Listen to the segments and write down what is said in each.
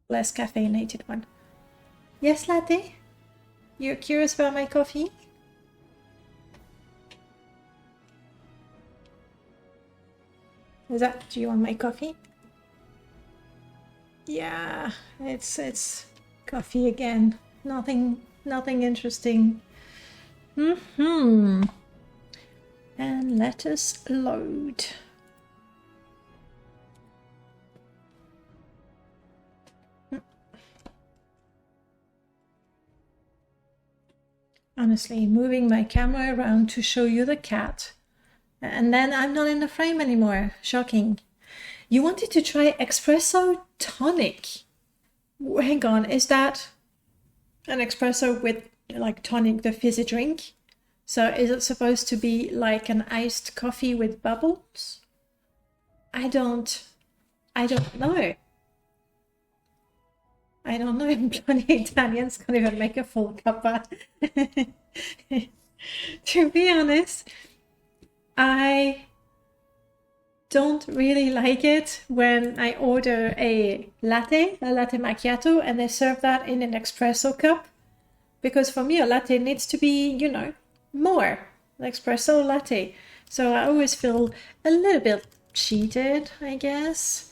less caffeinated one. Yes, latte? You're curious about my coffee? Do you want my coffee? Yeah, it's coffee again. Nothing interesting. And let us load. Honestly, moving my camera around to show you the cat. And then I'm not in the frame anymore. Shocking. You wanted to try espresso tonic. Hang on, is that an espresso with like tonic, the fizzy drink? So is it supposed to be like an iced coffee with bubbles? I don't know. I don't know if bloody Italians can even make a full cuppa. To be honest, I don't really like it when I order a latte macchiato, and they serve that in an espresso cup. Because for me, a latte needs to be, you know, more an espresso latte. So I always feel a little bit cheated, I guess.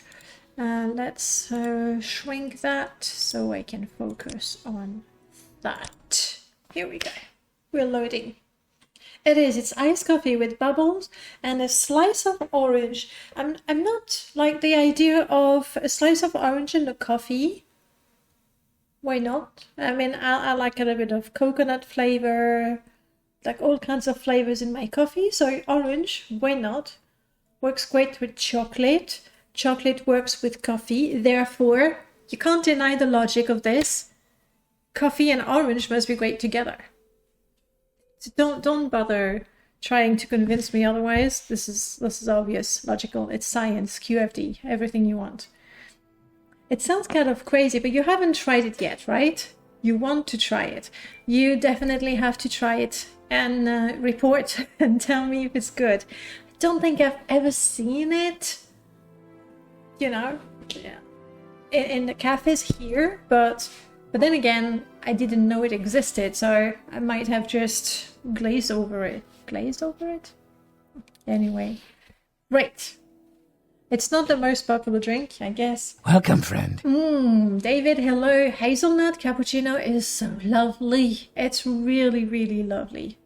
Let's shrink that so I can focus on that. Here we go. We're loading. It's iced coffee with bubbles and a slice of orange. I'm not like the idea of a slice of orange in the coffee. Why not? I mean, I like a little bit of coconut flavor, like all kinds of flavors in my coffee. So orange, why not? Works great with chocolate. Chocolate works with coffee. Therefore, you can't deny the logic of this. Coffee and orange must be great together. So don't bother trying to convince me otherwise. This is obvious, logical. It's science, QFD, everything you want. It sounds kind of crazy, but you haven't tried it yet, right? You want to try it. You definitely have to try it and report and tell me if it's good. I don't think I've ever seen it, you know, in the cafes here, but then again, I didn't know it existed, so I might have just glazed over it. Anyway, right. It's not the most popular drink, I guess. Welcome, friend. David, hello. Hazelnut cappuccino is so lovely. It's really, really lovely.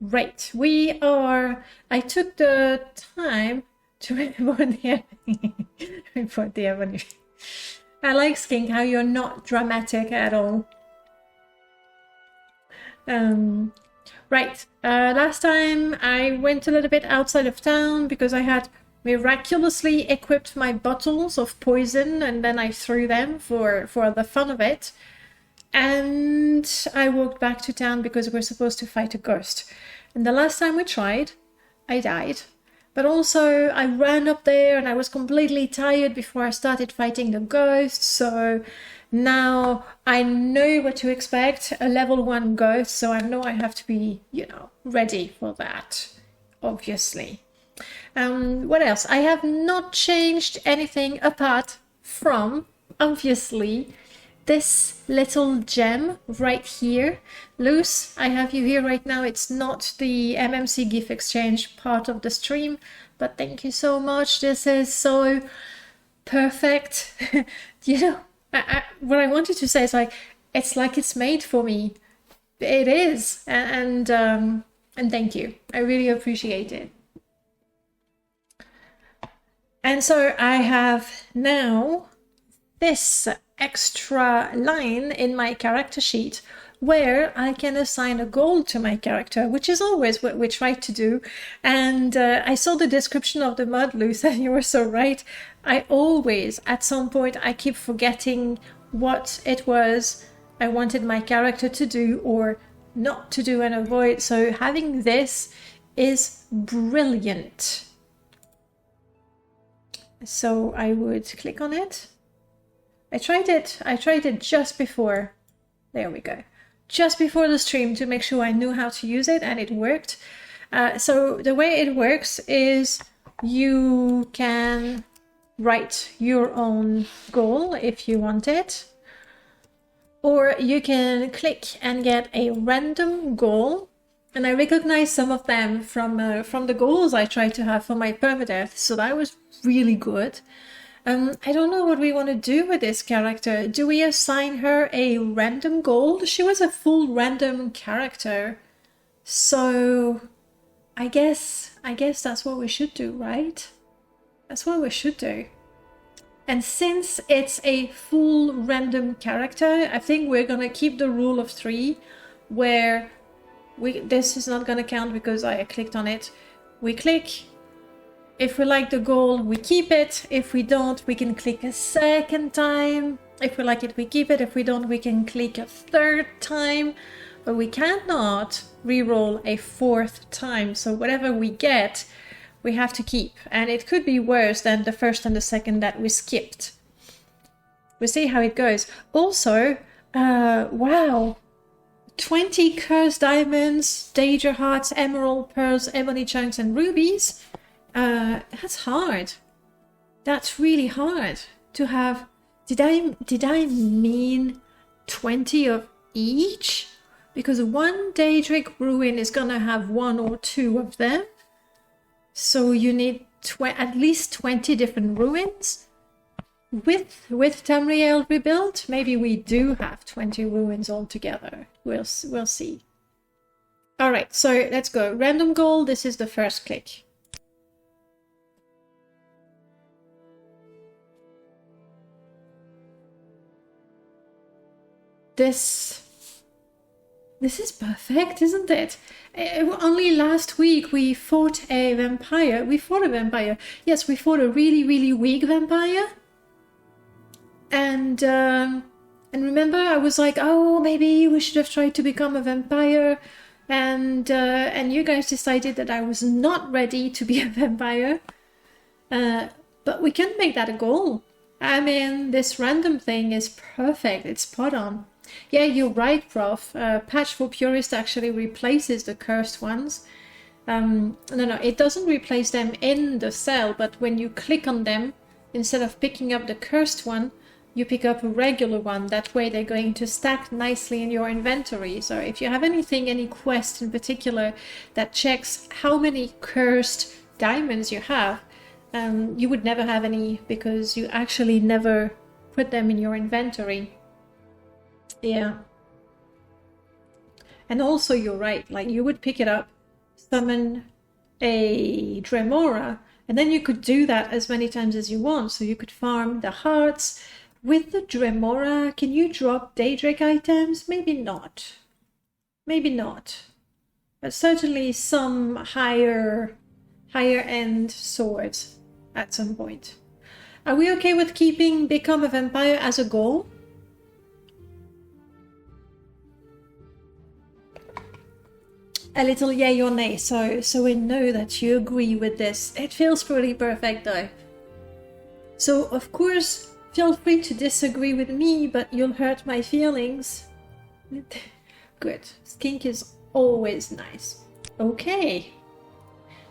Right, I took the time to report the evolution. I like, Skink, how you're not dramatic at all. Right, last time I went a little bit outside of town because I had miraculously equipped my bottles of poison, and then I threw them for the fun of it. And I walked back to town because we're supposed to fight a ghost. And the last time we tried, I died. But also, I ran up there and I was completely tired before I started fighting the ghost. So now I know what to expect, a level 1 ghost. So I know I have to be, you know, ready for that, obviously. What else? I have not changed anything apart from, obviously, this little gem right here. Luce, I have you here right now. It's not the MMC GIF exchange part of the stream, but thank you so much. This is so perfect. You know, what I wanted to say is it's like it's made for me. It is, and thank you. I really appreciate it. And so I have now this extra line in my character sheet where I can assign a goal to my character, which is always what we try to do. And I saw the description of the modlist, and you were so right. I always, at some point, I keep forgetting what it was I wanted my character to do or not to do and avoid. So having this is brilliant. So I would click on it. I tried it just before. There we go. Just before the stream to make sure I knew how to use it, and it worked. So the way it works is you can write your own goal if you want it. Or you can click and get a random goal. And I recognize some of them from the goals I tried to have for my permadeath, so that was really good. I don't know what we want to do with this character. Do we assign her a random goal? She was a full random character, so I guess that's what we should do, right? That's what we should do. And since it's a full random character, I think we're gonna keep the rule of 3, where this is not gonna count because I clicked on it. We click. If we like the goal, we keep it. If we don't, we can click a second time. If we like it, we keep it. If we don't, we can click a third time. But we cannot re-roll a 4th time. So whatever we get, we have to keep. And it could be worse than the first and the second that we skipped. We'll see how it goes. Also, wow. 20 cursed diamonds, danger hearts, emerald, pearls, ebony chunks, and rubies. That's hard. That's really hard to have. Did I mean 20 of each? Because one Daedric ruin is gonna have 1 or 2 of them. So you need at least 20 different ruins. With Tamriel rebuilt, maybe we do have 20 ruins altogether. We'll see. All right, so let's go. Random goal. This is the first click. This is perfect, isn't it? Only last week we fought a vampire. Yes, we fought a really, really weak vampire. And remember, I was like, oh, maybe we should have tried to become a vampire. And you guys decided that I was not ready to be a vampire. But we can make that a goal. I mean, this random thing is perfect. It's spot on. Yeah, you're right, Prof. Patch for Purist actually replaces the cursed ones. No, it doesn't replace them in the cell, but when you click on them, instead of picking up the cursed one, you pick up a regular one. That way they're going to stack nicely in your inventory. So if you have any quest in particular that checks how many cursed diamonds you have, you would never have any because you actually never put them in your inventory. Yeah. And also you're right, like you would pick it up, summon a Dremora, and then you could do that as many times as you want. So you could farm the hearts. With the Dremora, can you drop Daedric items? Maybe not. Maybe not. But certainly some higher end swords at some point. Are we okay with keeping Become a Vampire as a goal? A little yay or nay, so we know that you agree with this. It feels pretty perfect though. So of course, feel free to disagree with me, but you'll hurt my feelings. Good. Skink is always nice. Okay.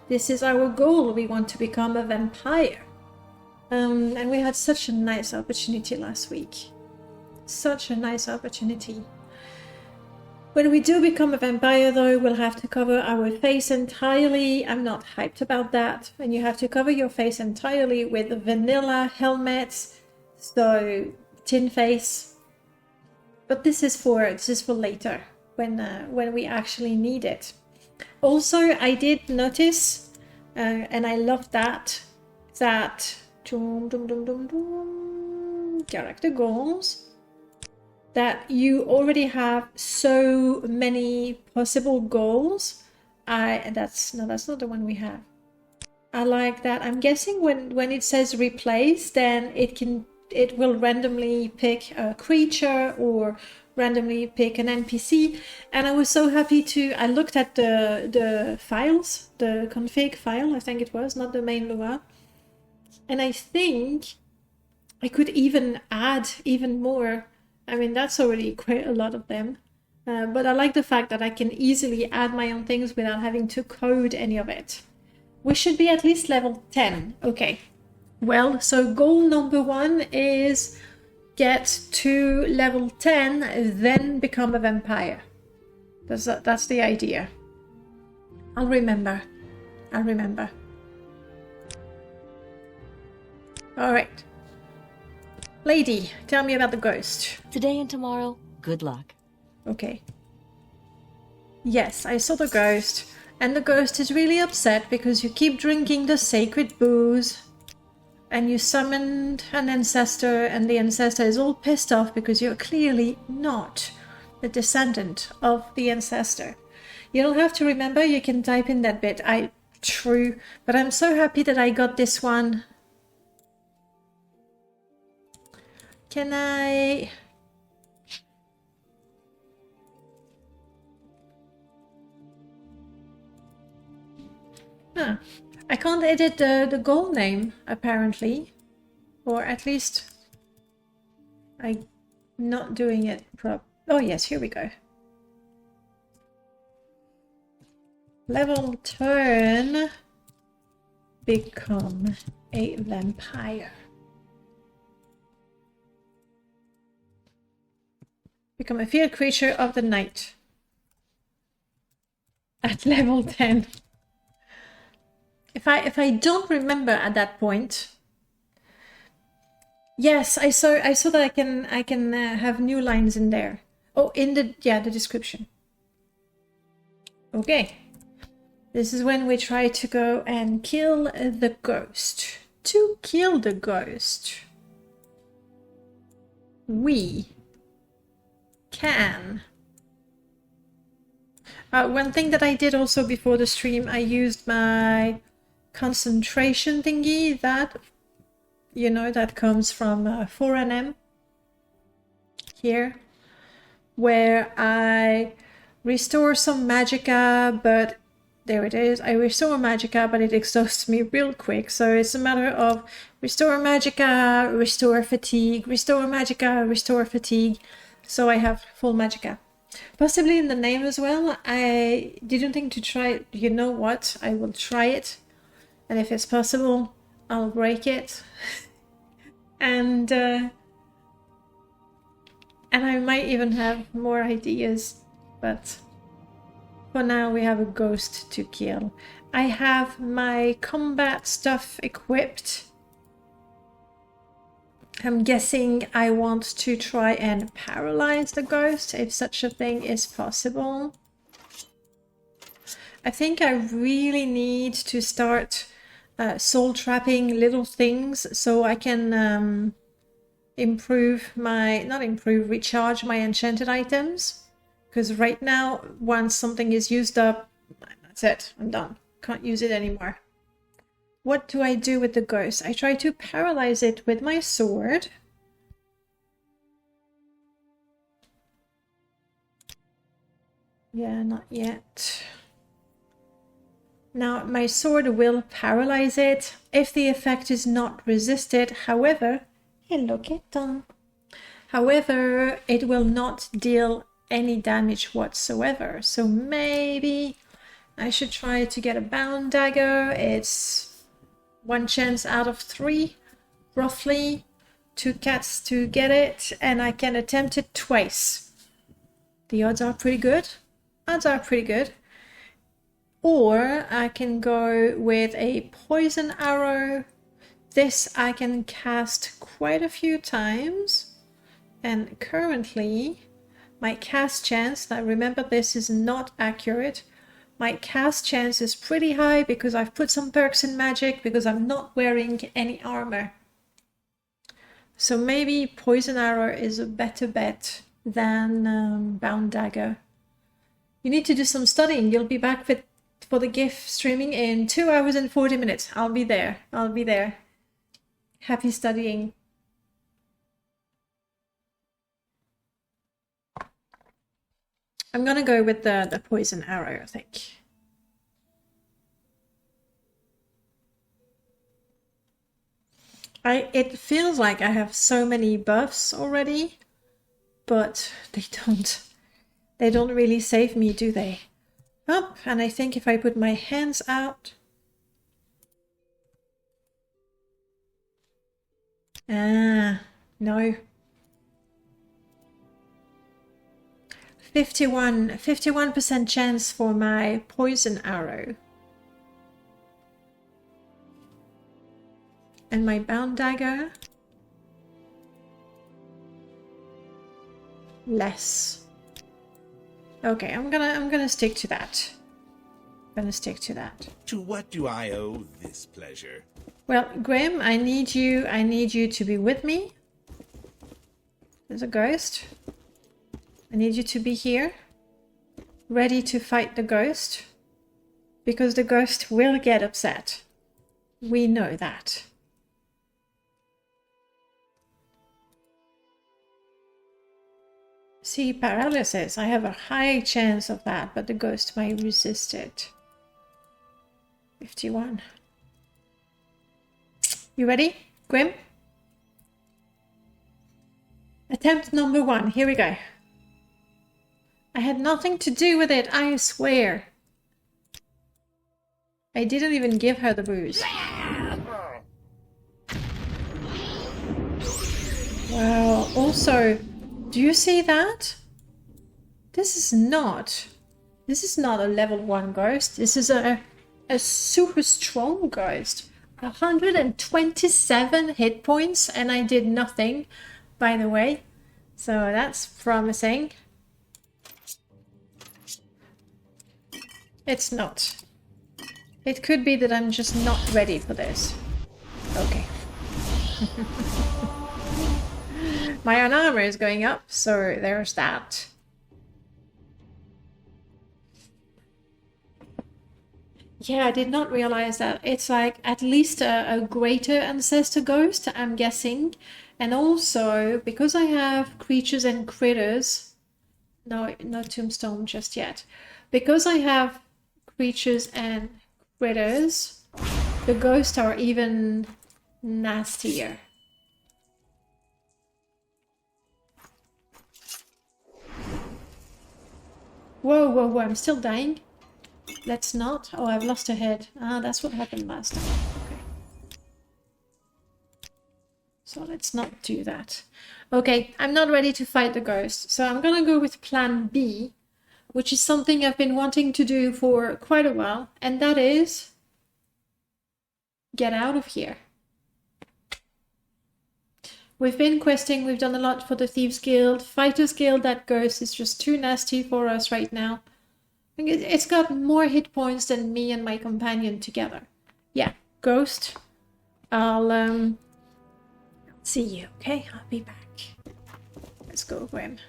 This is our goal. We want to become a vampire. And we had such a nice opportunity last week. Such a nice opportunity. When we do become a vampire though, we'll have to cover our face entirely. I'm not hyped about that. And you have to cover your face entirely with vanilla helmets. So, tin face. But this is for later, when we actually need it. Also, I did notice, and I love that character goals, that you already have so many possible goals. That's not the one we have. I like that. I'm guessing when it says replace, then it will randomly pick a creature or randomly pick an NPC. And I was so happy I looked at the files, the config file, I think it was, not the main Lua. And I think I could even add even more. I mean, that's already quite a lot of them. But I like the fact that I can easily add my own things without having to code any of it. We should be at least level 10. Okay. Well, so goal number 1 is get to level 10, then become a vampire. That's the idea. I'll remember. Alright. Lady, tell me about the ghost. Today and tomorrow, good luck. Okay. Yes, I saw the ghost. And the ghost is really upset because you keep drinking the sacred booze. And you summoned an ancestor, and the ancestor is all pissed off because you're clearly not the descendant of the ancestor. You don't have to remember, you can type in that bit. True, but I'm so happy that I got this one. Can I... Huh. I can't edit the goal name, apparently. Or at least... I'm not doing it Oh yes, here we go. Level turn. Become a vampire. Become a feared creature of the night. At level 10. If I don't remember at that point. Yes, I saw that I can have new lines in there. Oh, in the description. Okay. This is when we try to go and kill the ghost. To kill the ghost, we can. One thing that I did also before the stream, I used my concentration thingy that, you know, that comes from 4NM here, where I restore some magicka, but there it is. I restore magicka, but it exhausts me real quick. So it's a matter of restore magicka, restore fatigue, restore magicka, restore fatigue. So I have full magicka. Possibly in the name as well. I didn't think to try it. You know what? I will try it. And if it's possible, I'll break it. And I might even have more ideas. But for now, we have a ghost to kill. I have my combat stuff equipped. I'm guessing I want to try and paralyze the ghost, if such a thing is possible. I think I really need to start soul trapping little things so I can recharge my enchanted items. Because right now, once something is used up, that's it, I'm done. Can't use it anymore. What do I do with the ghost? I try to paralyze it with my sword. Yeah, not yet. Now, my sword will paralyze it if the effect is not resisted. However, hello kitten. However, it will not deal any damage whatsoever. So maybe I should try to get a bound dagger. It's 1 chance out of 3, roughly. 2 cats to get it, and I can attempt it twice. The odds are pretty good. Or I can go with a poison arrow. This I can cast quite a few times. And currently, my cast chance, now remember this is not accurate, my cast chance is pretty high because I've put some perks in magic because I'm not wearing any armor. So maybe poison arrow is a better bet than bound dagger. You need to do some studying. You'll be back for the GIF streaming in 2 hours and 40 minutes. I'll be there. Happy studying. I'm gonna go with the poison arrow, I think. It feels like I have so many buffs already, but they don't really save me, do they? Oh, and I think if I put my hands out, Ah, no. 51% chance for my poison arrow. And my bound dagger? Less. Okay, I'm gonna stick to that. To what do I owe this pleasure? Well, Grim, I need you to be with me. There's a ghost. I need you to be here, ready to fight the ghost, because the ghost will get upset. We know that. See, paralysis. I have a high chance of that, but the ghost might resist it. 51. You ready, Grim? Attempt number 1. Here we go. I had nothing to do with it, I swear. I didn't even give her the bruise. Wow, also, do you see that? This is not a level 1 ghost. This is a super strong ghost. 127 hit points, and I did nothing, by the way. So that's promising. It's not. It could be that I'm just not ready for this. Okay. My own armor is going up, so there's that. Yeah, I did not realize that. It's like at least a greater ancestor ghost, I'm guessing. And also, because I have creatures and critters... No, not tombstone just yet. Because I have creatures and critters, the ghosts are even nastier. Whoa, whoa, whoa, I'm still dying. Let's not. Oh, I've lost a head. Ah, that's what happened last time. Okay. So let's not do that. Okay, I'm not ready to fight the ghost. So I'm gonna go with plan B, which is something I've been wanting to do for quite a while. And that is... get out of here. We've been questing, we've done a lot for the Thieves Guild. Fighters Guild, that ghost is just too nasty for us right now. It's got more hit points than me and my companion together. Yeah, ghost. I'll see you, okay? I'll be back. Let's go, Grim.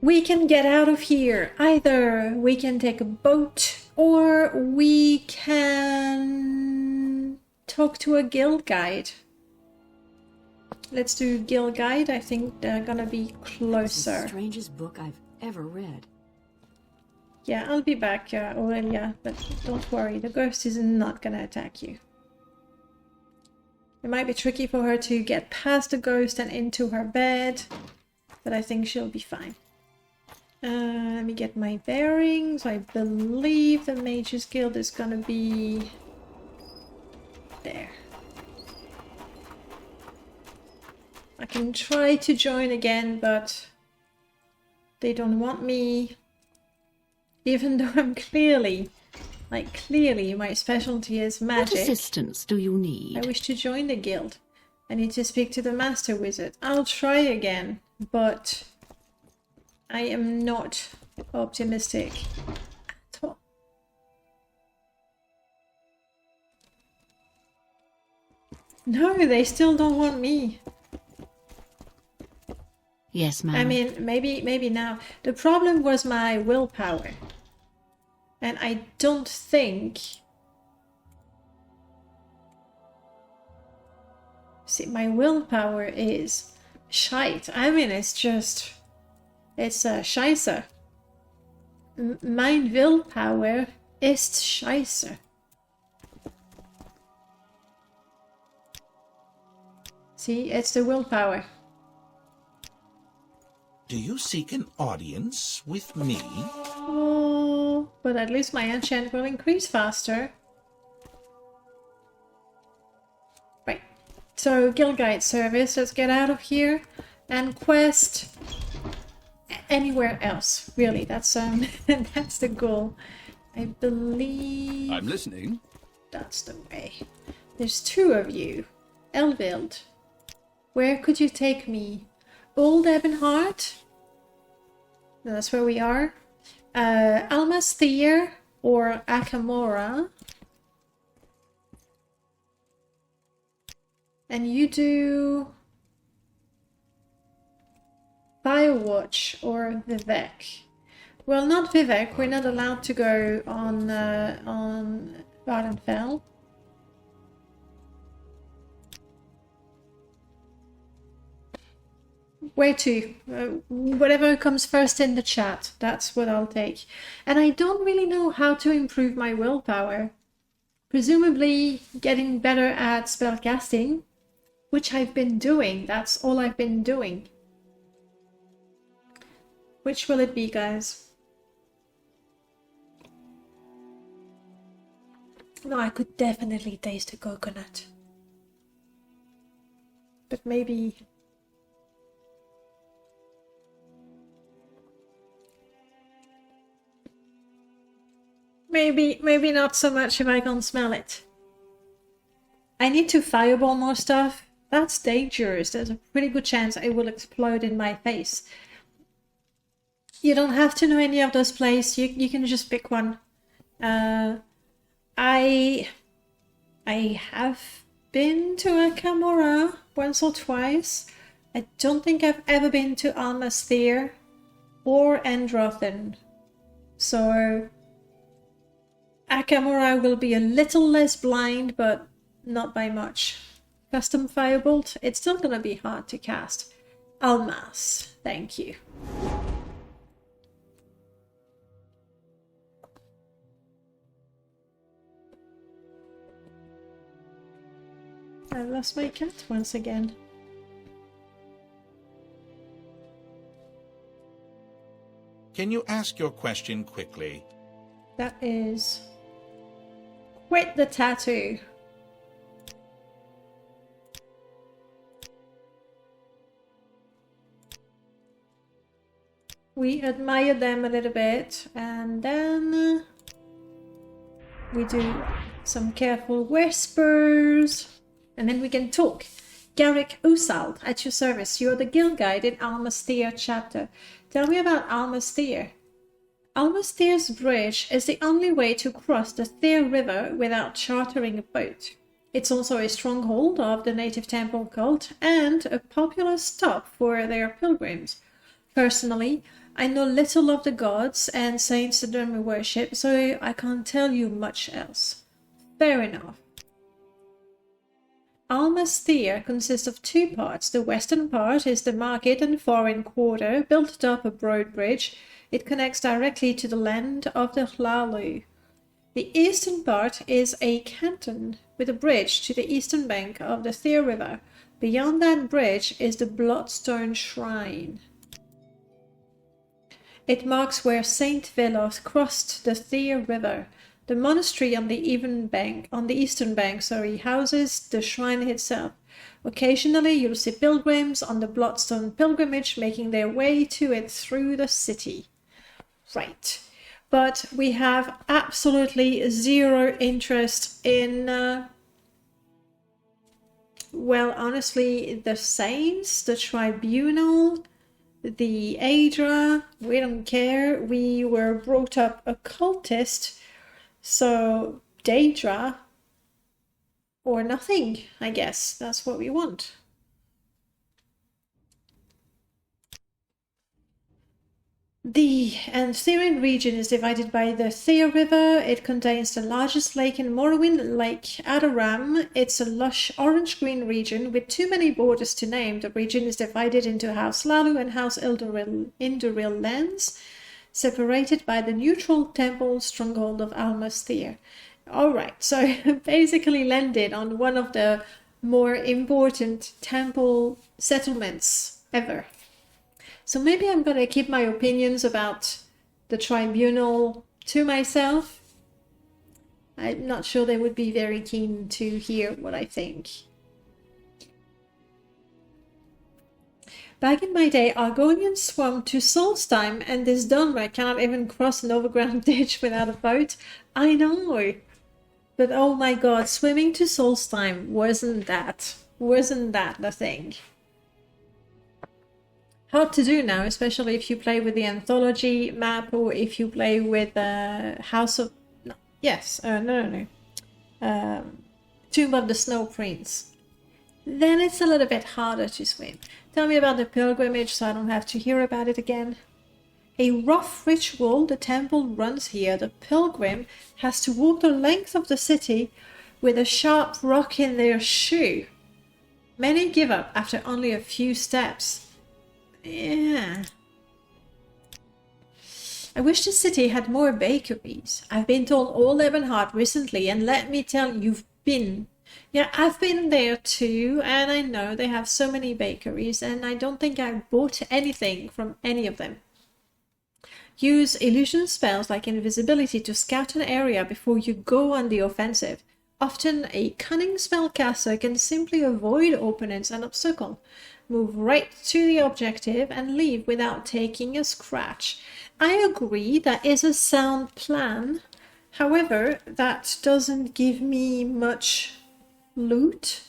We can get out of here. Either we can take a boat or we can talk to a guild guide. Let's do guild guide. I think they're gonna be closer. It's the strangest book I've ever read. Yeah, I'll be back, Aurelia, but don't worry, the ghost is not gonna attack you. It might be tricky for her to get past the ghost and into her bed, but I think she'll be fine. Let me get my bearings. I believe the Mages Guild is gonna be there. I can try to join again, but they don't want me. Even though I'm clearly my specialty is magic. What assistance do you need? I wish to join the guild. I need to speak to the Master Wizard. I'll try again, but I am not optimistic at all. No, they still don't want me. Yes, ma'am. I mean, maybe now. The problem was my willpower. And I don't think... See, my willpower is shite. I mean, it's just... It's scheisse. Mein Willpower ist scheisse. See, it's the willpower. Do you seek an audience with me? Oh, but at least my enchant will increase faster. So, guild guide service, let's get out of here. And quest anywhere else, really. That's that's the goal. I believe... I'm listening. That's the way. There's two of you. Elvild, where could you take me? Old Ebonheart? No, that's where we are. Almasthir or Akamora. And you do Firewatch or Vivek. Well, not Vivek. We're not allowed to go on Vardenfell. Where to? Whatever comes first in the chat, that's what I'll take. And I don't really know how to improve my willpower. Presumably getting better at spellcasting, which I've been doing. That's all I've been doing. Which will it be, guys? No, I could definitely taste a coconut. But maybe... Maybe not so much if I can't smell it. I need to fireball more stuff. That's dangerous. There's a pretty good chance it will explode in my face. You don't have to know any of those places. You can just pick one. I have been to Akamora once or twice. I don't think I've ever been to Almasthir or Androthin. So Akamora will be a little less blind, but not by much. Custom Firebolt, it's still gonna be hard to cast. Almas, thank you. I lost my cat once again. Can you ask your question quickly? That is... Quit the tattoo. We admire them a little bit, and then we do some careful whispers, and then we can talk. Garrick Usald, at your service. You're the guild guide in Almasthir chapter. Tell me about Almasthir. Almasthir's bridge is the only way to cross the Thir River without chartering a boat. It's also a stronghold of the native temple cult and a popular stop for their pilgrims. Personally, I know little of the gods and saints that they worship, so I can't tell you much else. Fair enough. Almasthir consists of two parts. The western part is the market and foreign quarter, built up a broad bridge. It connects directly to the land of the Hlalu. The eastern part is a canton with a bridge to the eastern bank of the Thir River. Beyond that bridge is the Bloodstone Shrine. It marks where Saint Velos crossed the Thir River. The monastery on the eastern bank, houses the shrine itself. Occasionally, you'll see pilgrims on the Bloodstone pilgrimage making their way to it through the city. Right. But we have absolutely zero interest in, well, honestly, the saints, the tribunal, the Aedra. We don't care. We were brought up a cultist. So, Daedra, or nothing, I guess. That's what we want. The Antherian region is divided by the Thir River. It contains the largest lake in Morrowind, Lake Adoram. It's a lush orange-green region with too many borders to name. The region is divided into House Lalu and House Induril lands, separated by the neutral temple stronghold of Almasthir. Alright, so basically landed on one of the more important temple settlements ever. So maybe I'm gonna keep my opinions about the tribunal to myself. I'm not sure they would be very keen to hear what I think. Back in my day, Argonians swam to Solstheim, and this Dunmer cannot even cross an overground ditch without a boat. I know. But oh my god, swimming to Solstheim wasn't that the thing. Hard to do now, especially if you play with the Anthology map or if you play with House of... No, yes, no. Tomb of the Snow Prince. Then it's a little bit harder to swim. Tell me about the pilgrimage so I don't have to hear about it again. A rough ritual the temple runs here. The pilgrim has to walk the length of the city with a sharp rock in their shoe. Many give up after only a few steps. Yeah. I wish the city had more bakeries. I've been told all Ebonheart recently, and let me tell you, you've been... Yeah, I've been there too, and I know they have so many bakeries, and I don't think I bought anything from any of them. Use illusion spells like invisibility to scout an area before you go on the offensive. Often a cunning spellcaster can simply avoid opponents and obstacle, move right to the objective, and leave without taking a scratch. I agree, that is a sound plan. However, that doesn't give me much loot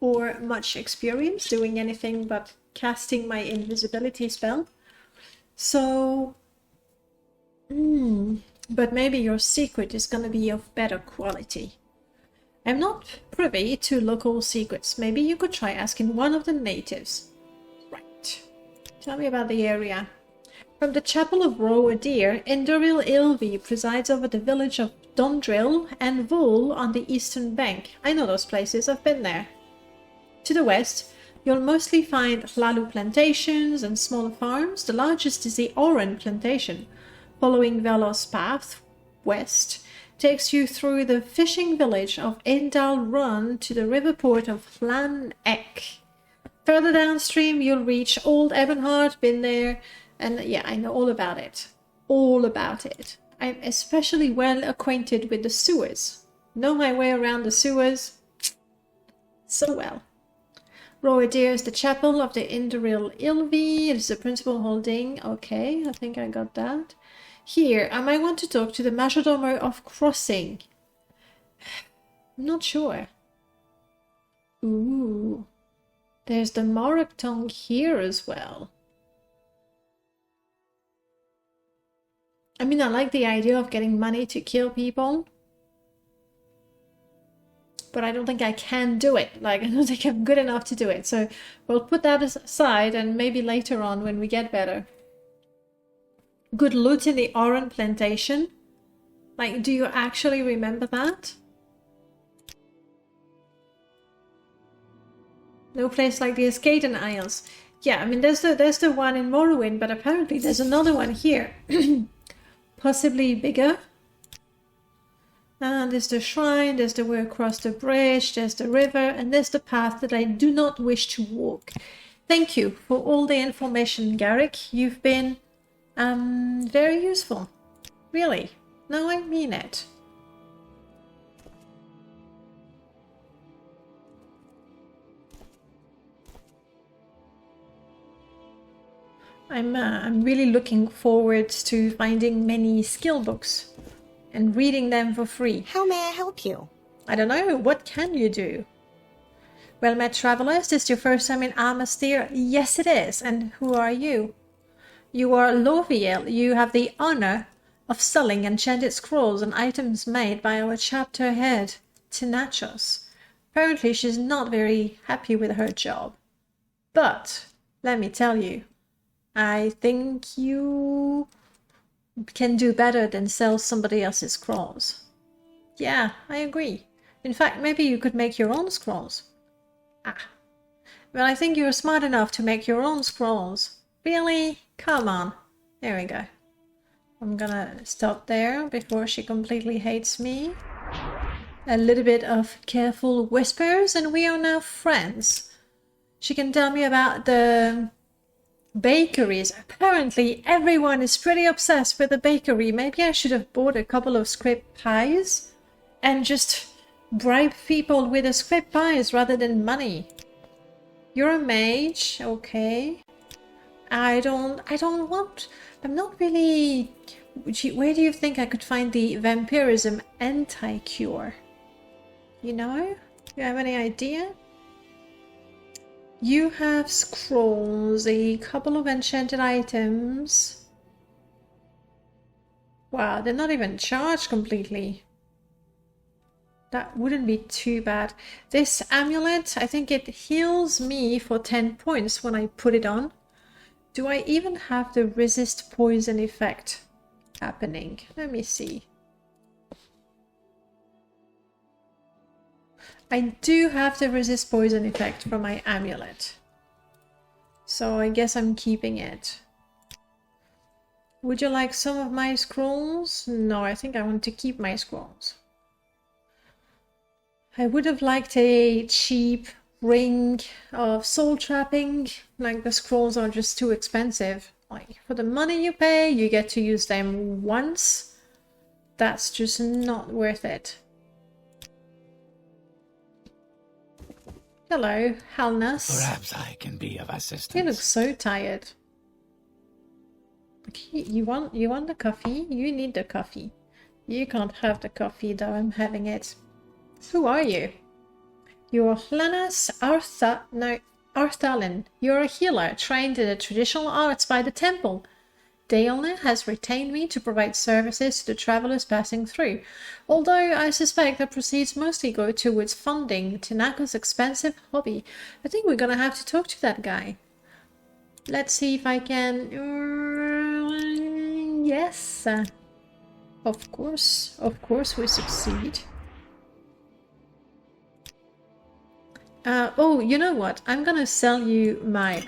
or much experience doing anything but casting my invisibility spell. So, but maybe your secret is gonna be of better quality. I'm not privy to local secrets. Maybe you could try asking one of the natives. Right. Tell me about the area. From the Chapel of Roadir, Induril Ilvi presides over the village of Dondril and Vul on the eastern bank. I know those places, I've been there. To the west, you'll mostly find Hlalu plantations and smaller farms. The largest is the Oran plantation. Following Velos path west takes you through the fishing village of Indal Run to the river port of Hlan Ek. Further downstream, you'll reach Old Ebonheart, been there, and yeah, I know all about it. All about it. I'm especially well acquainted with the sewers. Know my way around the sewers so well. Roadir is the chapel of the Induril Ilvi. It is the principal holding. Okay, I think I got that. Here, I might want to talk to the Majordomo of Crossing. Not sure. Ooh. There's the Morak tongue here as well. I mean, I like the idea of getting money to kill people. But I don't think I can do it. Like, I don't think I'm good enough to do it. So we'll put that aside and maybe later on when we get better. Good loot in the Oran plantation. Like, do you actually remember that? No place like the Escaden Isles. Yeah, I mean, there's the one in Morrowind, but apparently there's another one here. Possibly bigger. And there's the shrine, there's the way across the bridge, there's the river, and there's the path that I do not wish to walk. Thank you for all the information, Garrick. You've been very useful. Really. No, I mean it. I'm really looking forward to finding many skill books and reading them for free. How may I help you? I don't know. What can you do? Well met, traveler. Is this your first time in Amastir? Yes, it is. And who are you? You are Loviel. You have the honor of selling enchanted scrolls and items made by our chapter head, Tinachos. Apparently, she's not very happy with her job. But, let me tell you, I think you can do better than sell somebody else's scrolls. Yeah, I agree. In fact, maybe you could make your own scrolls. Ah. Well, I think you're smart enough to make your own scrolls. Really? Come on. There we go. I'm gonna stop there before she completely hates me. A little bit of careful whispers, and we are now friends. She can tell me about the bakeries. Apparently, everyone is pretty obsessed with the bakery. Maybe I should have bought a couple of script pies and just bribe people with the script pies rather than money. You're a mage, okay. I don't want... I'm not really... Where do you think I could find the vampirism anti-cure? You know? You have any idea? You have scrolls, a couple of enchanted items. Wow, they're not even charged completely. That wouldn't be too bad. This amulet, I think it heals me for 10 points when I put it on. Do I even have the resist poison effect happening? Let me see. I do have the resist poison effect for my amulet. So I guess I'm keeping it. Would you like some of my scrolls? No, I think I want to keep my scrolls. I would have liked a cheap ring of soul trapping. Like, the scrolls are just too expensive. Like, for the money you pay, you get to use them once. That's just not worth it. Hello, Halnus. Perhaps I can be of assistance. You look so tired. You want the coffee? You need the coffee. You can't have the coffee though, I'm having it. Who are you? You're Hlanus Arthalin. You're a healer trained in the traditional arts by the temple. Daelna has retained me to provide services to the travelers passing through, although I suspect the proceeds mostly go towards funding Tinako's expensive hobby. I think we're gonna have to talk to that guy. Let's see if I can... yes. Of course we succeed. Oh, you know what? I'm gonna sell you my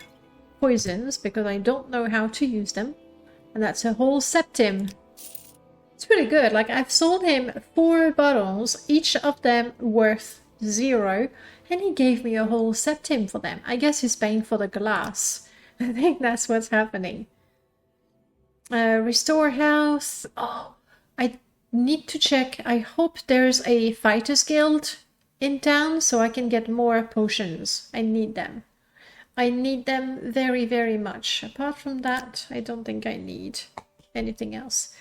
poisons because I don't know how to use them. And that's a whole septim. It's pretty good. Like, I've sold him 4 bottles, each of them worth 0, and he gave me a whole septim for them. I guess he's paying for the glass. I think that's what's happening. Restore health. Oh, I need to check. I hope there's a fighters guild in town so I can get more potions. I need them. I need them very, very much. Apart from that, I don't think I need anything else.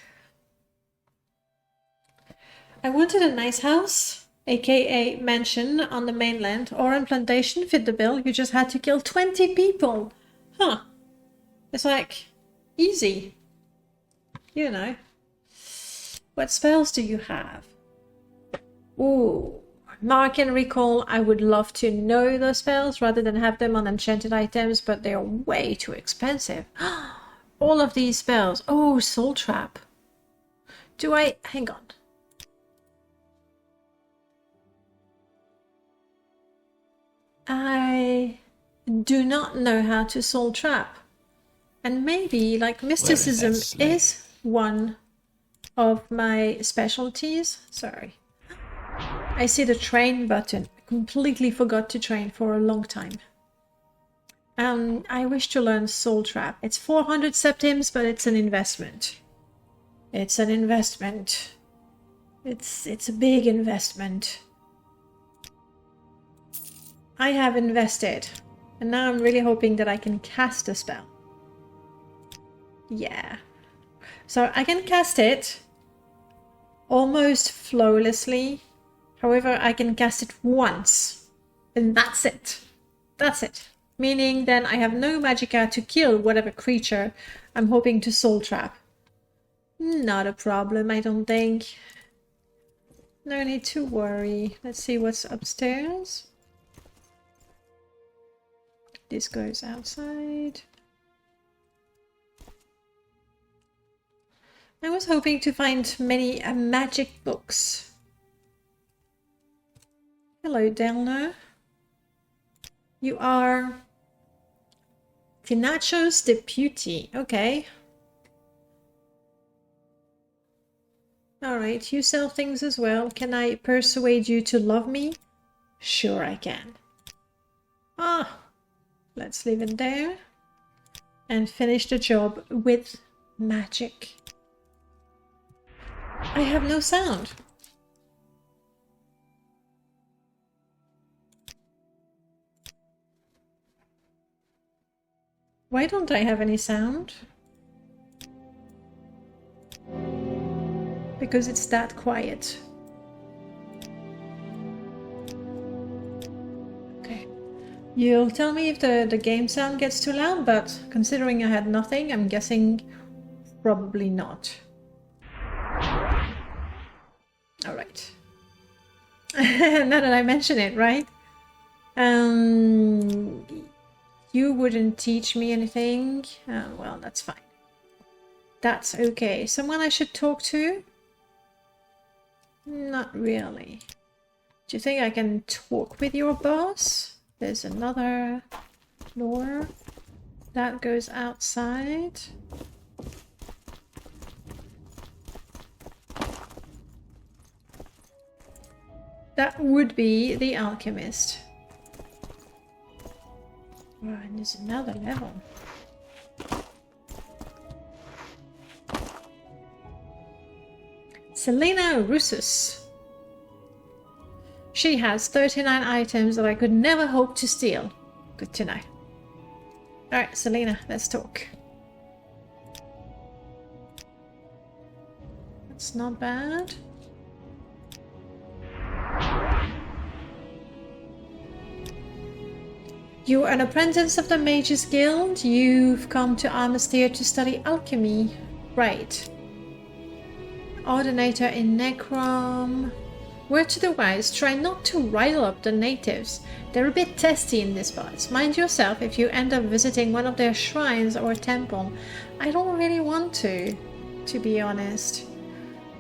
I wanted a nice house, aka mansion on the mainland. Oran Plantation fit the bill. You just had to kill 20 people. Huh. It's like, easy. You know. What spells do you have? Ooh. Mark and recall, I would love to know those spells rather than have them on enchanted items, but they're way too expensive. All of these spells. Oh, soul trap. Do I... hang on. I do not know how to soul trap. And maybe, like, mysticism is one of my specialties. Sorry. I see the train button. I completely forgot to train for a long time. I wish to learn Soul Trap. It's 400 septims, but it's an investment. It's an investment. It's a big investment. I have invested. And now I'm really hoping that I can cast a spell. Yeah. So I can cast it almost flawlessly. However, I can cast it once, and that's it. That's it. Meaning then I have no magicka to kill whatever creature I'm hoping to soul trap. Not a problem, I don't think. No need to worry. Let's see what's upstairs. This goes outside. I was hoping to find many magic books. Hello, Delna. You are Tinacho's deputy. Okay. Alright, you sell things as well. Can I persuade you to love me? Sure I can. Ah, let's leave it there. And finish the job with magic. I have no sound. Why don't I have any sound? Because it's that quiet. Okay. You'll tell me if the game sound gets too loud, but considering I had nothing, I'm guessing probably not. Alright. Now that I mention it, right? You wouldn't teach me anything. Well, that's fine. That's okay. Someone I should talk to? Not really. Do you think I can talk with your boss? There's another door that goes outside. That would be the alchemist. Oh, and there's another level. Selena Russus. She has 39 items that I could never hope to steal. Good to know. Alright, Selena, let's talk. That's not bad. You're an apprentice of the Mages Guild. You've come to Armistier to study alchemy. Right. Ordinator in Necrom. Word to the wise, try not to rile up the natives. They're a bit testy in this part. Mind yourself if you end up visiting one of their shrines or temple. I don't really want to be honest.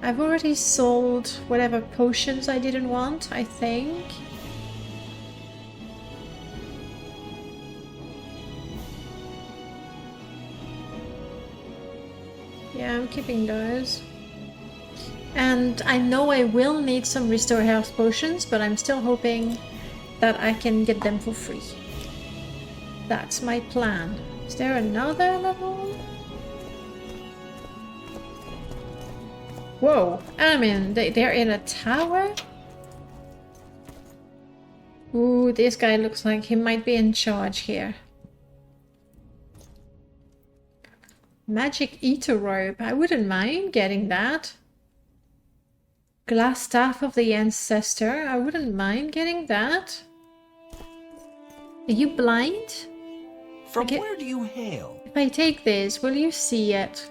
I've already sold whatever potions I didn't want, I think. Yeah, I'm keeping those. And I know I will need some restore health potions, but I'm still hoping that I can get them for free. That's my plan. Is there another level? Whoa, I mean, they're in a tower? Ooh, this guy looks like he might be in charge here. Magic Eater Robe. I wouldn't mind getting that. Glass Staff of the Ancestor. I wouldn't mind getting that. Are you blind? From where do you hail? If I take this, will you see it?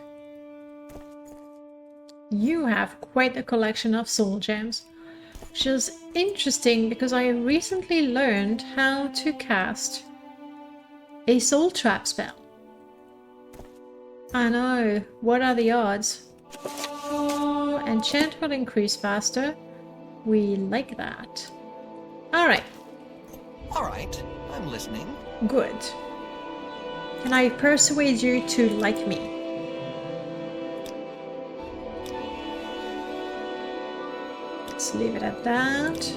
You have quite a collection of soul gems. Which is interesting because I recently learned how to cast a soul trap spell. I know. What are the odds? Oh, enchant will increase faster. We like that. Alright. Alright, I'm listening. Good. Can I persuade you to like me? Let's leave it at that.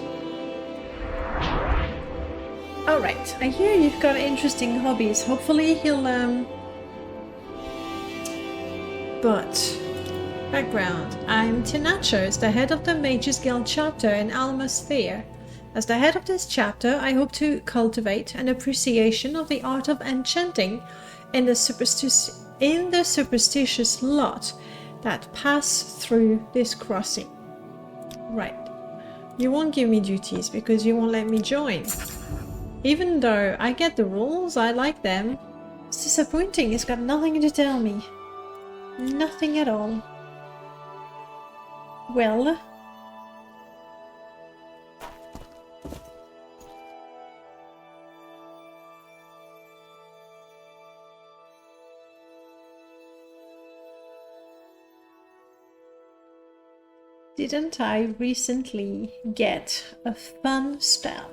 Alright, I hear you've got interesting hobbies. Hopefully he'll But, background. I'm Tinachos, the head of the Mages Guild chapter in Almasphere. As the head of this chapter, I hope to cultivate an appreciation of the art of enchanting in the superstitious lot that pass through this crossing. Right. You won't give me duties because you won't let me join. Even though I get the rules, I like them. It's disappointing, it's got nothing to tell me. Nothing at all. Well... Didn't I recently get a fun spell?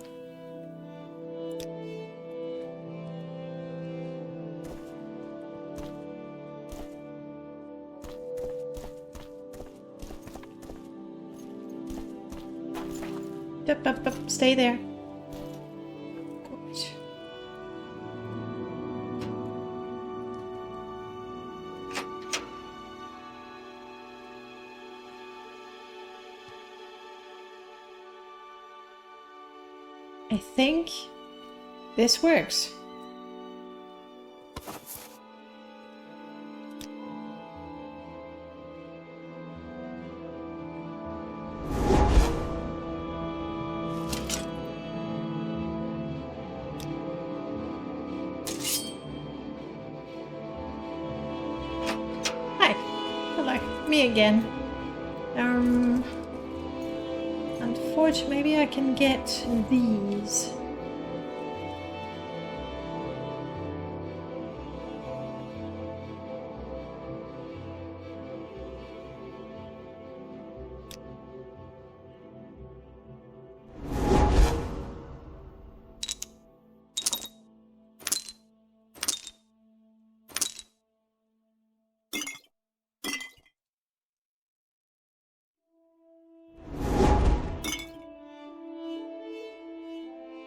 Up, stay there. Good. I think this works. me again. Unfortunately, maybe I can get these.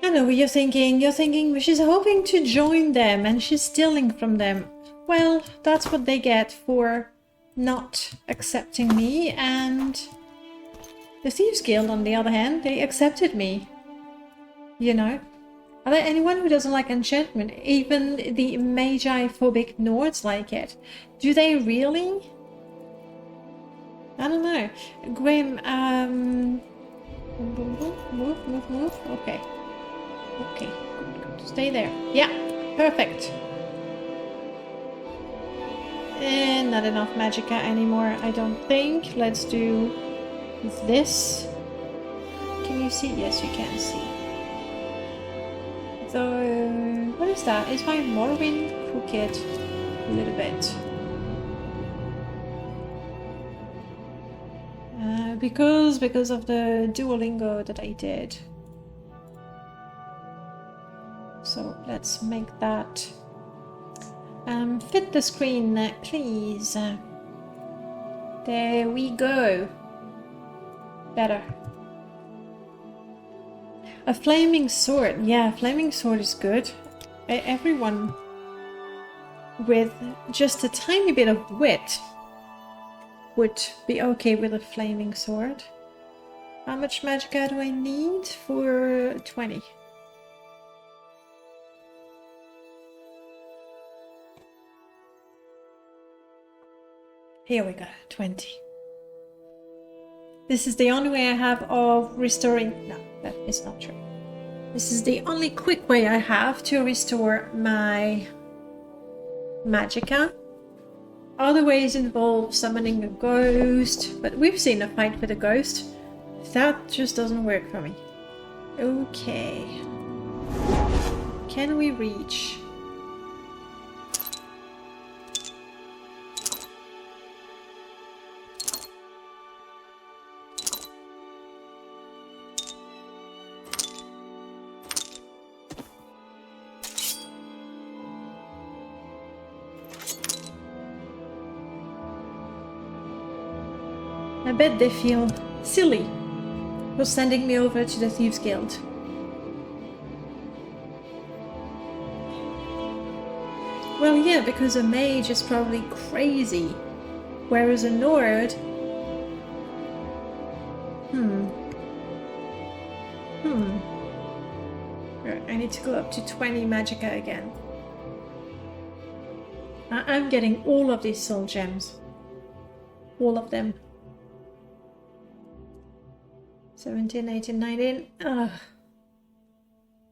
I know what you're thinking. You're thinking she's hoping to join them and she's stealing from them. Well, that's what they get for not accepting me, and the Thieves Guild, on the other hand, they accepted me. You know? Are there anyone who doesn't like enchantment? Even the Magi-phobic Nords like it. Do they really? I don't know. Grim, move. Okay. Okay, good. Stay there. Yeah, perfect. And not enough magicka anymore, I don't think. Let's do this. Can you see? Yes, you can see. So, what is that? Is my Morrowind crooked? A little bit. Because of the Duolingo that I did. So let's make that fit the screen, please. There we go. Better. A flaming sword. Yeah, flaming sword is good. Everyone with just a tiny bit of wit would be okay with a flaming sword. How much magicka do I need for 20? Here we go, 20. This is the only way I have of restoring... No, that is not true. This is the only quick way I have to restore my magicka. Other ways involve summoning a ghost, but we've seen a fight with a ghost. That just doesn't work for me. Okay. Can we reach... I bet they feel silly for sending me over to the Thieves Guild. Well, yeah, because a mage is probably crazy, whereas a Nord... I need to go up to 20 magicka again. I'm getting all of these soul gems. All of them. 17, 18, 19. Ugh.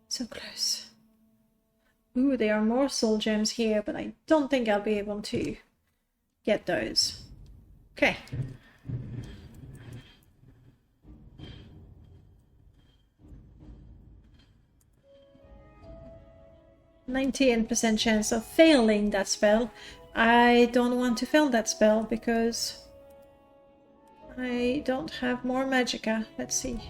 So close. Ooh, there are more soul gems here, but I don't think I'll be able to get those. Okay. %19% chance of failing that spell. I don't want to fail that spell because I don't have more magicka. Let's see.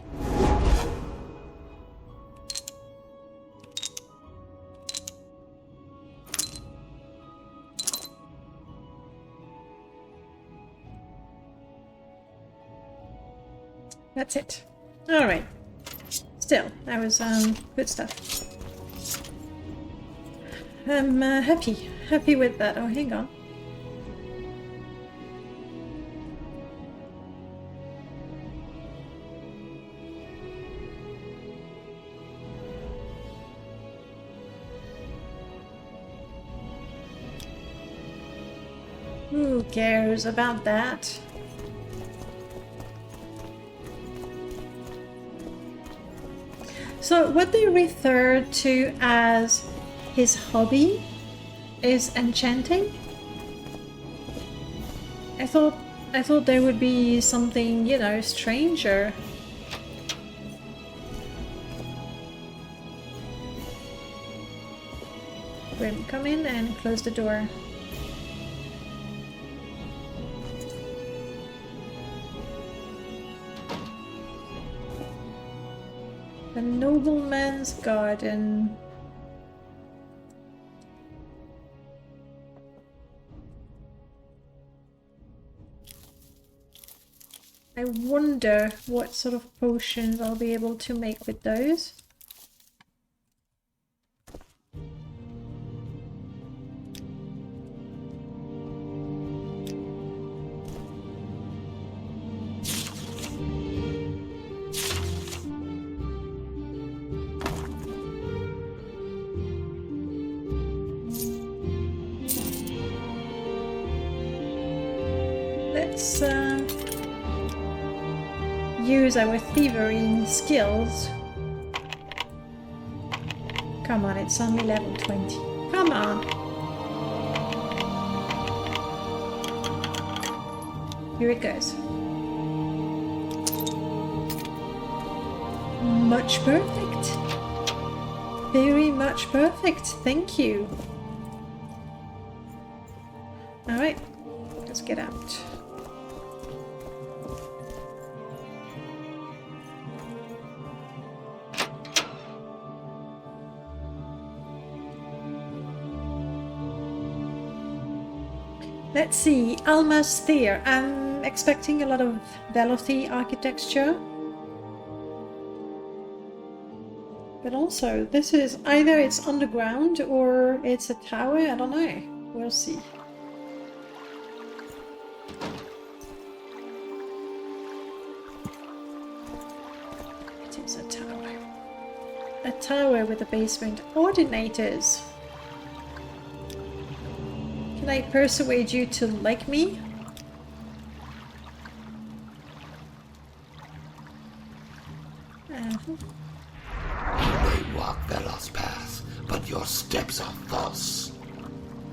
That's it. All right. Still, that was good stuff. I'm happy with that. Oh, hang on. Who cares about that? So what they refer to as his hobby is enchanting. I thought I thought there would be something, you know, stranger. Grim, come in and close the door. The nobleman's garden. I wonder what sort of potions I'll be able to make with those. Let's use our thievery skills. Come on, it's only level 20. Come on! Here it goes. Much perfect. Very much perfect. Thank you. Alright, let's get out. Let's see, Alma's Sphere. I'm expecting a lot of Velothi architecture. But also, this is either it's underground or it's a tower, I don't know. We'll see. It is a tower. A tower with a basement. Ordinators. Can I persuade you to like me? You may walk Velos path, but your steps are false.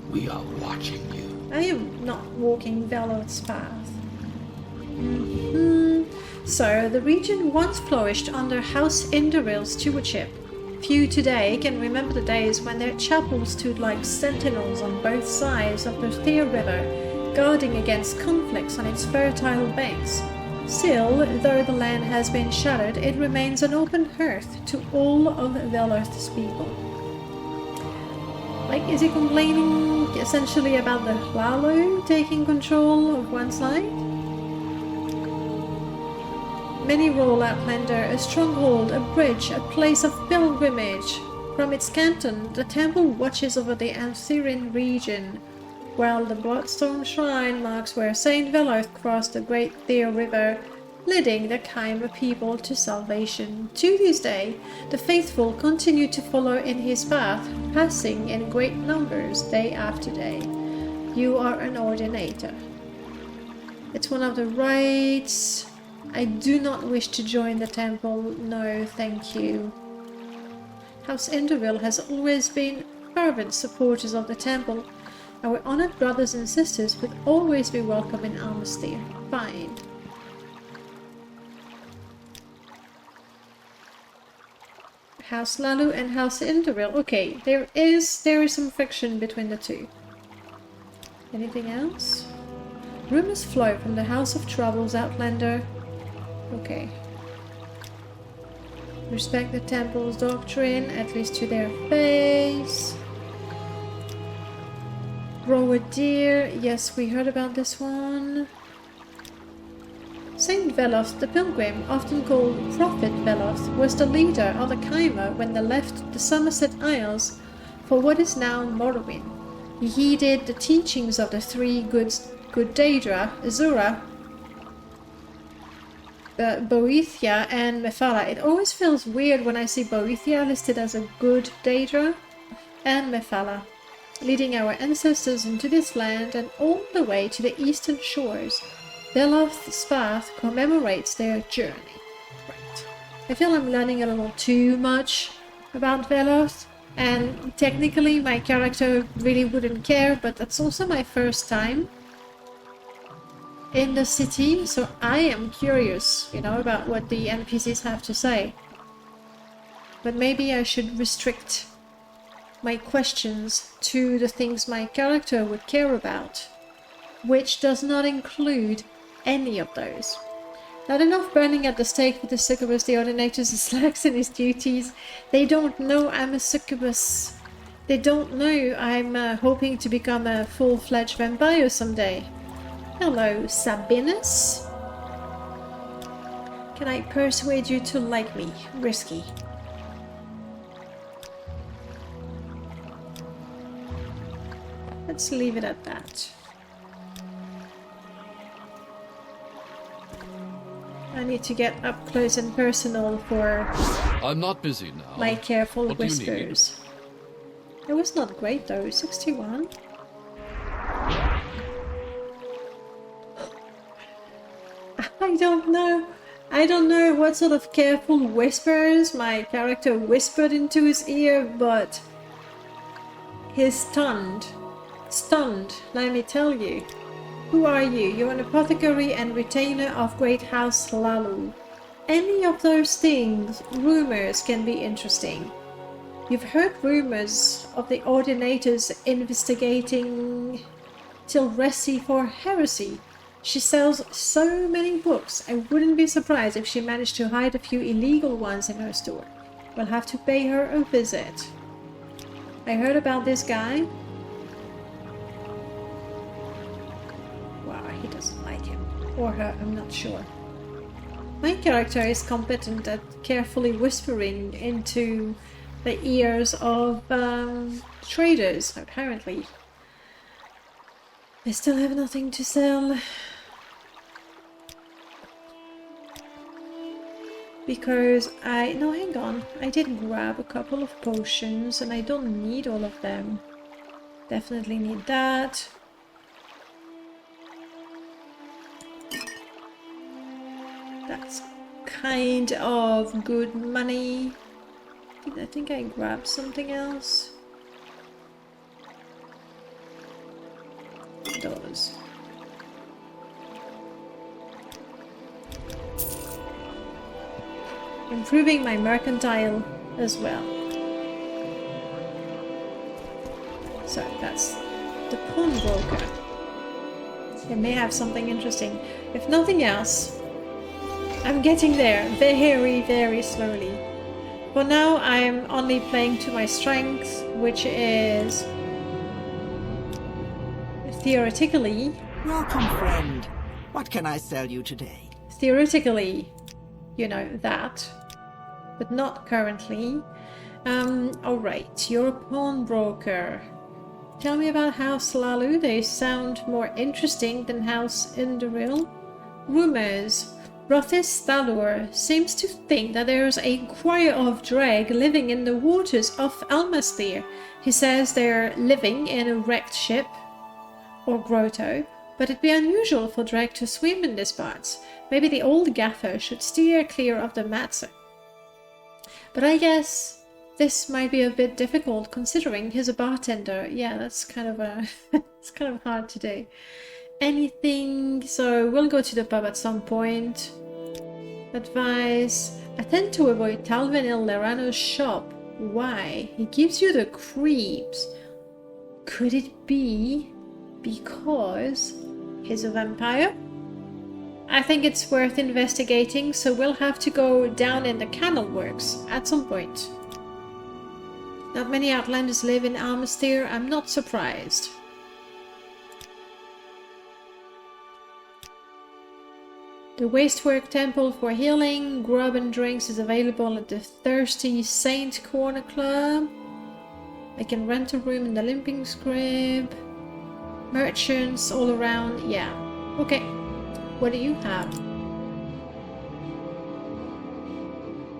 We are watching you. I am not walking Velos path. So, the region once flourished under House Inderil's stewardship. Few today can remember the days when their chapels stood like sentinels on both sides of the Thea River, guarding against conflicts on its fertile banks. Still, though the land has been shattered, it remains an open hearth to all of Veloth's people. Like, is he complaining essentially about the Hlalo taking control of one side? Many rule Outlander a stronghold, a bridge, a place of pilgrimage. From its canton, the temple watches over the Antherian region, while the Bloodstone Shrine marks where Saint Veloth crossed the Great Thea River, leading the Khyber people to salvation. To this day, the faithful continue to follow in his path, passing in great numbers day after day. You are an ordinator. It's one of the rites. I do not wish to join the temple. No, thank you. House Enderville has always been fervent supporters of the temple. Our honored brothers and sisters would always be welcome in Almastir. Fine. House Lalu and House Enderville. Okay, there is some friction between the two. Anything else? Rumors flow from the House of Troubles, Outlander. Okay. Respect the temple's doctrine, at least to their face. Grow a deer. Yes, we heard about this one. Saint Veloth the Pilgrim, often called Prophet Veloth, was the leader of the Khyber when they left the Somerset Isles for what is now Morrowind. He heeded the teachings of the three good Daedra, Azura, Boethia and Mephala. It always feels weird when I see Boethia listed as a good Daedra, and Mephala, leading our ancestors into this land and all the way to the eastern shores. Veloth's path commemorates their journey. Right. I feel I'm learning a little too much about Veloth, and technically my character really wouldn't care, but that's also my first time. in the city, so I am curious, you know, about what the NPCs have to say. But maybe I should restrict my questions to the things my character would care about, which does not include any of those. Not enough burning at the stake for the succubus, the ordinators is slacks in his duties. They don't know I'm a succubus. They don't know I'm hoping to become a full-fledged vampire someday. Hello, Sabinus. Can I persuade you to like me? Risky. Let's leave it at that. I need to get up close and personal for I'm not busy now. my careful What do you need? whispers. It was not great though, 61. I don't know. I don't know what sort of careful whispers my character whispered into his ear, but he's stunned. Stunned, let me tell you. Who are you? You're an apothecary and retainer of Great House Lalu. Any of those things, rumors can be interesting. You've heard rumors of the ordinators investigating Tilresi for heresy. She sells so many books, I wouldn't be surprised if she managed to hide a few illegal ones in her store. We'll have to pay her a visit. I heard about this guy. Wow, he doesn't like him. Or her, I'm not sure. My character is competent at carefully whispering into the ears of traders, apparently. I still have nothing to sell. Because no, hang on. I did grab a couple of potions and I don't need all of them. Definitely need that. That's kind of good money. I think I grabbed something else. Those. Improving my mercantile as well. So that's the pawnbroker. It may have something interesting. If nothing else, I'm getting there very, very slowly. For now, I'm only playing to my strength, which is theoretically... Welcome, friend. What can I sell you today? Theoretically, you know, that. But not currently. Alright, you're a pawnbroker. Tell me about House Lalu. They sound more interesting than House Induril. Rumors. Rothis Thalur seems to think that there's a choir of dreg living in the waters of Almastir. He says they're living in a wrecked ship or grotto, but it'd be unusual for dreg to swim in these parts. Maybe the old gaffer should steer clear of the matter. But I guess this might be a bit difficult considering he's a bartender. Yeah, that's kind of it's kind of hard to do. Anything, so we'll go to the pub at some point. Advice. I tend to avoid Talvenil Lerano's shop. Why? He gives you the creeps. Could it be because he's a vampire? I think it's worth investigating, so we'll have to go down in the canal works at some point. Not many outlanders live in Almastir, I'm not surprised. The Wastework Temple for healing, grub and drinks is available at the Thirsty Saint Corner Club. I can rent a room in the Limping Scrib. Merchants all around, yeah. Okay, what do you have?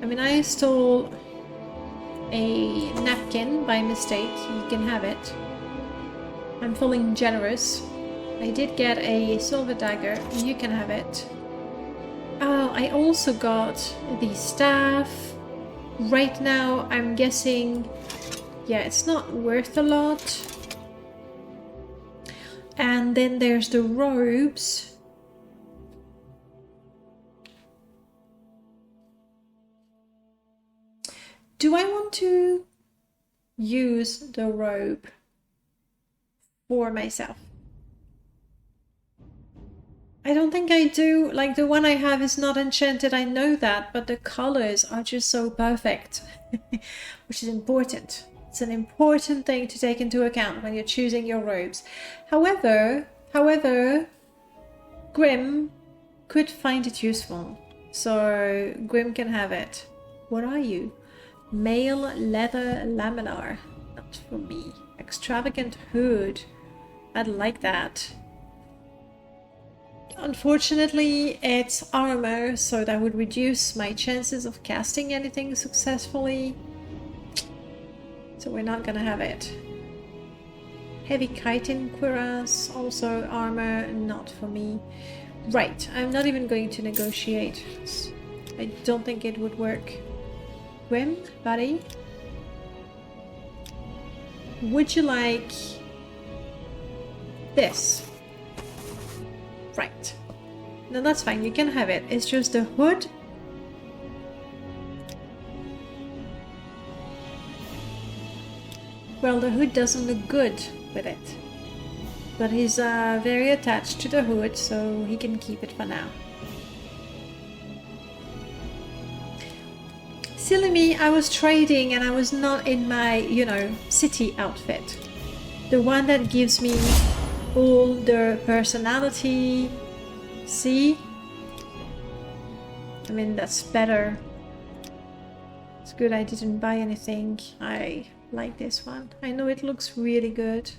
I mean, I stole a napkin by mistake. You can have it. I'm feeling generous. I did get a silver dagger. You can have it. Oh, I also got the staff. Right now, I'm guessing... yeah, it's not worth a lot. And then there's the robes. Do I want to use the robe for myself? I don't think I do. Like, the one I have is not enchanted, I know that, but the colors are just so perfect, which is important. It's an important thing to take into account when you're choosing your robes. However, Grim could find it useful, so Grim can have it. What are you? Male leather laminar. Not for me. Extravagant hood. I'd like that. Unfortunately, it's armor, so that would reduce my chances of casting anything successfully. So we're not gonna have it. Heavy chitin cuirass, also armor, not for me. Right, I'm not even going to negotiate. I don't think it would work. Grim, buddy? Would you like this? Right. No, that's fine, you can have it. It's just the hood. Well, the hood doesn't look good with it. But he's very attached to the hood, so he can keep it for now. Silly me, I was trading and I was not in my, you know, city outfit. The one that gives me all the personality. See? I mean, that's better. It's good I didn't buy anything. I like this one. I know it looks really good.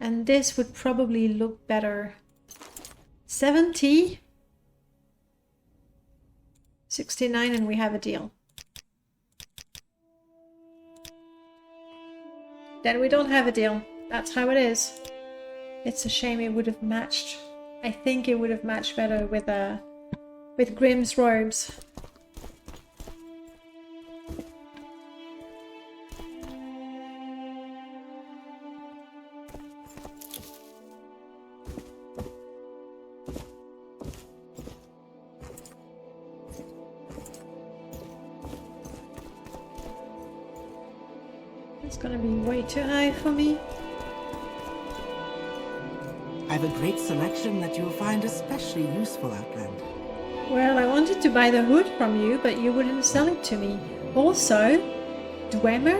And this would probably look better. 70? 69 and we have a deal. Then we don't have a deal. That's how it is. It's a shame it would have matched. I think it would have matched better with Grimm's robes. It's gonna be way too high for me. I have a great selection that you'll find especially useful, Outland. Well, I wanted to buy the hood from you, but you wouldn't sell it to me. Also, Dwemer?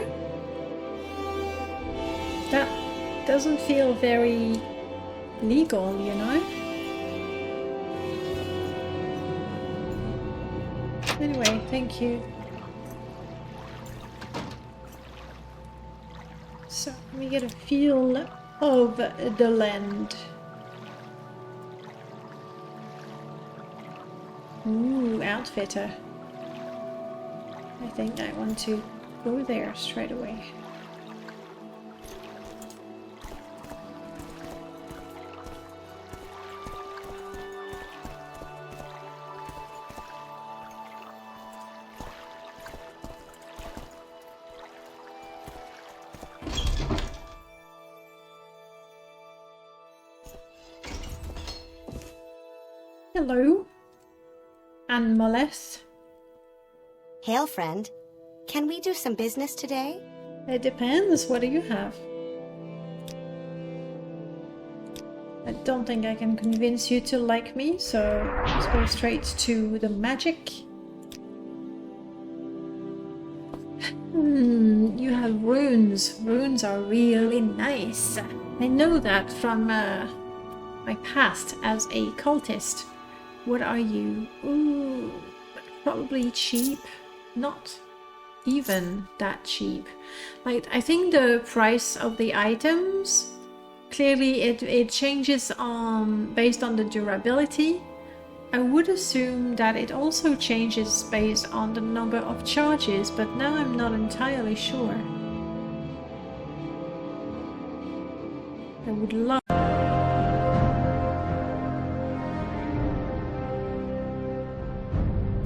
That doesn't feel very legal, you know? Anyway, thank you. So, let me get a feel of the land. Ooh, outfitter. I think I want to go there straight away. Hello. And Moleth. Hail, friend. Can we do some business today? It depends. What do you have? I don't think I can convince you to like me, so let's go straight to the magic. You have runes. Runes are really nice. I know that from my past as a cultist. What are you? Ooh, probably cheap. Not even that cheap. Like, I think the price of the items, clearly it changes based on the durability. I would assume that it also changes based on the number of charges, but now I'm not entirely sure. I would love